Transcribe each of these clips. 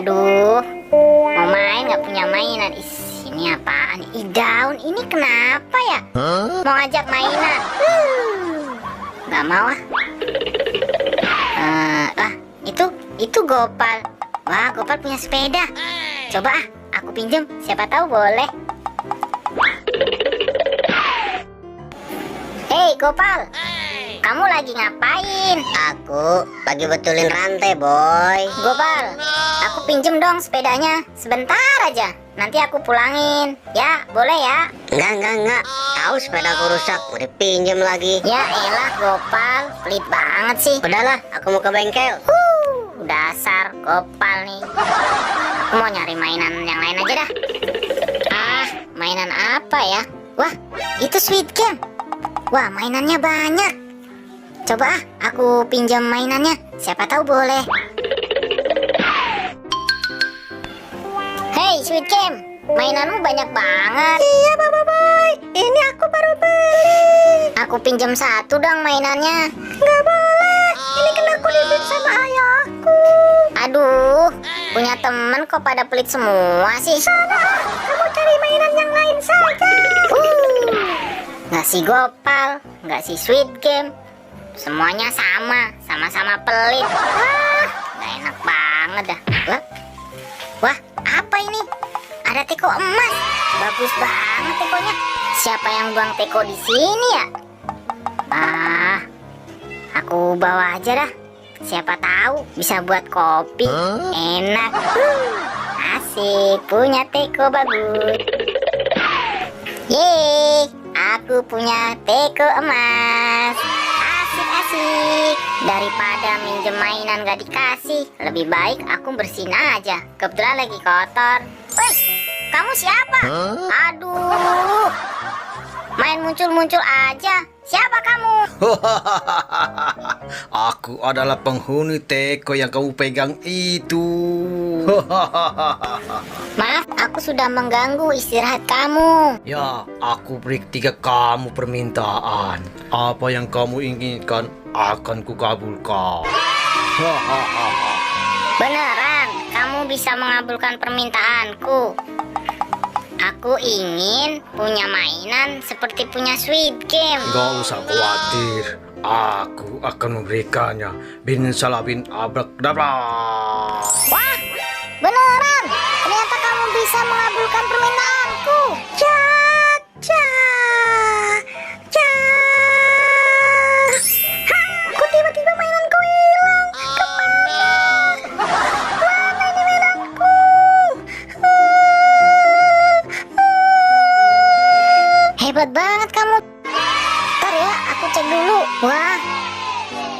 Aduh, mau main nggak punya mainan. Ini apaan? Daun ini kenapa ya? Mau ngajak mainan? Nggak mau ah. Itu Gopal. Wah, Gopal punya sepeda. Coba ah, aku pinjem. Siapa tahu boleh. Hei Gopal, kamu lagi ngapain? Aku lagi betulin rantai, boy. Gopal, aku pinjem dong sepedanya. Sebentar aja, nanti aku pulangin. Ya, boleh ya? Enggak. Tahu sepedaku rusak, mau dipinjem lagi. Ya elah Gopal, pelit banget sih. Udahlah, aku mau ke bengkel. Dasar Gopal nih. Aku mau nyari mainan yang lain aja dah. Ah, mainan apa ya? Wah, itu Sweet Game. Wah, mainannya banyak. Coba ah, aku pinjam mainannya. Siapa tahu boleh. Hey Sweet Game, mainanmu banyak banget. Iya, Bapak Boy. Ini aku baru beli. Aku pinjam satu dong mainannya. Nggak boleh. Ini kan aku dibeli sama ayahku. Aduh, punya temen kok pada pelit semua sih. Sana, kamu cari mainan yang lain saja. Nggak si Gopal, nggak si Sweet Game. Semuanya sama-sama pelit. Nggak enak banget dah. Wah, apa ini? Ada teko emas. Bagus banget tekonya. Siapa yang buang teko di sini ya? Aku bawa aja dah. Siapa tahu bisa buat kopi. Enak. Asik, punya teko bagus. Yeay, aku punya teko emas. Asik. Daripada minjem mainan gak dikasih, lebih baik aku bersihin aja. Kebetulan lagi kotor. Wih, kamu siapa? Aduh, main muncul-muncul aja. Siapa kamu? Aku adalah penghuni teko yang kamu pegang itu. Maaf, aku sudah mengganggu istirahat kamu. Ya, aku beri tiga kamu permintaan. Apa yang kamu inginkan akan kukabulkan. Beneran, kamu bisa mengabulkan permintaanku. Aku ingin punya mainan seperti punya Sweet Game. Gak usah khawatir, aku akan memberikannya. Bin salah bin abrakadabra. Wah, beneran. Ternyata kamu bisa mengabulkan permintaanku. Kok tiba-tiba mainanku hilang? Kemana? Mana ini mainanku? Hebat banget kamu. Ntar ya, aku cek dulu. Wah,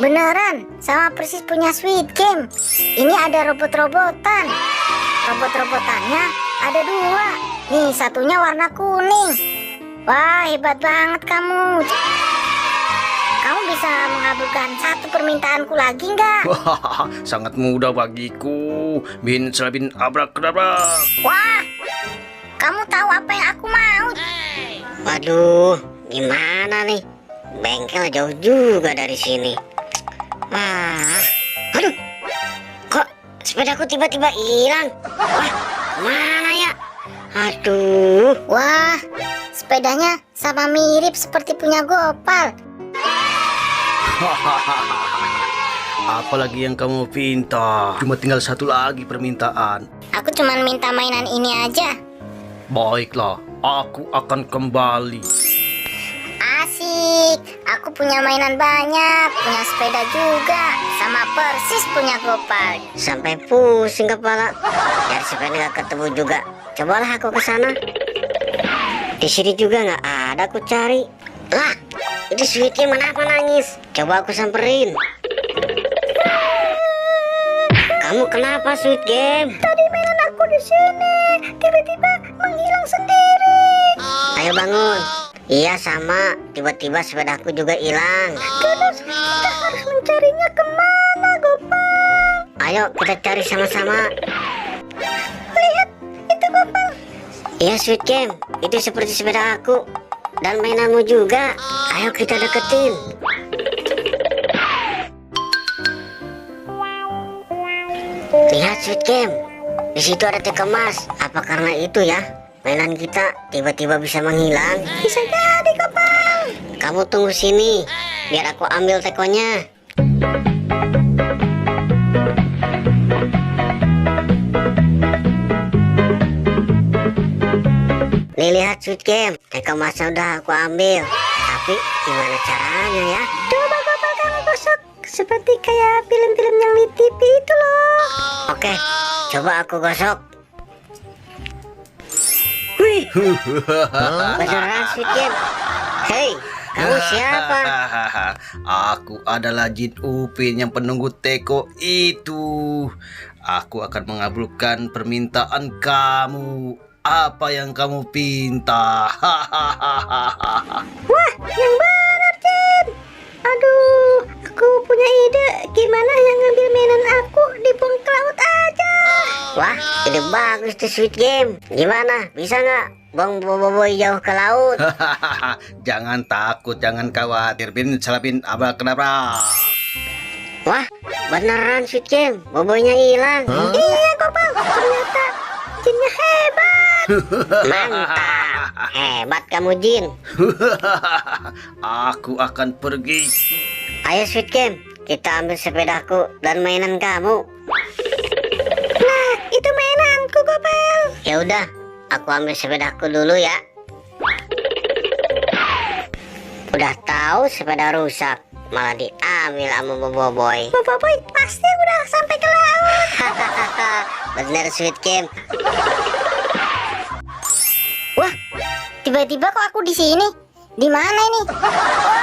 beneran, sama persis punya Sweet Game. Ini ada robot-robotan. Robot-robotannya ada dua. Nih, satunya warna kuning. Wah, hebat banget kamu. Kamu bisa mengabulkan satu permintaanku lagi nggak? Wah, sangat mudah bagiku. Bin salah bin abrakadabra. Wah, kamu tahu apa yang aku mau? Waduh, gimana nih? Bengkel jauh juga dari sini. Aduh, kok sepedaku tiba-tiba hilang? Wah, kemana ya? Aduh, Wah, sepedanya sama mirip seperti punya Gopal. Apalagi yang kamu pinta? Cuma tinggal satu lagi permintaan. Aku cuma minta mainan ini aja. Baiklah, aku akan kembali. Asik, aku punya mainan banyak, punya sepeda juga, sama persis punya Gopal. sampai pusing kepala. Cari sepeda nggak ketemu juga. Cobalah aku ke sana. Di sini juga nggak ada, aku cari. Lah, itu Sweet Game kenapa nangis? Coba aku samperin. Kamu kenapa, Sweet Game? Tadi mainan aku di sini, tiba-tiba menghilang sendiri. Ayo bangun. Iya sama, tiba-tiba sepedaku juga hilang. Terus kita harus mencarinya kemana, Gopal? Ayo kita cari sama-sama. Lihat, itu Gopal. Iya Sweet Game, itu seperti sepeda aku. Dan mainanmu juga. Ayo kita deketin. Lihat Sweet Game, Di situ ada teko emas. Apa karena itu ya? Mainan kita tiba-tiba bisa menghilang. Bisa jadi, Gopal. Kamu tunggu sini, biar aku ambil tekonya. Nih lihat Sweet Game, teko emasnya udah aku ambil. Tapi gimana caranya ya? Coba Gopal kamu gosok. Seperti kayak film-film yang di TV itu loh. Oke, coba aku gosok. Wih, Beneran Sweet Game. Hei, kamu siapa? Aku adalah Jin Upin yang penunggu teko itu. Aku akan mengabulkan permintaan kamu. Apa yang kamu pinta? wah, yang benar, Jin. Aduh, aku punya ide. Gimana yang ngambil mainan aku dibuang ke laut aja? Wah, ide bagus tuh Sweet Game. Gimana? Bisa nggak buang boboiboy jauh ke laut? Jangan takut, jangan khawatir. Bin salapin abrakadabra. Wah, beneran Sweet Game. Boboinya hilang. Iya, Gopal. Ternyata jinnya hebat. Mantap. Hebat kamu Jin. Aku akan pergi. Ayo Sweet Game, kita ambil sepedaku dan mainan kamu. Nah, itu mainanku, Gopal. Ya udah, aku ambil sepedaku dulu ya. Udah tahu sepeda rusak, malah diambil sama boboiboy. Boboiboy pasti udah sampai ke laut. Bener Sweet Game. Wah, tiba-tiba kok aku di sini? Di mana ini? Wah,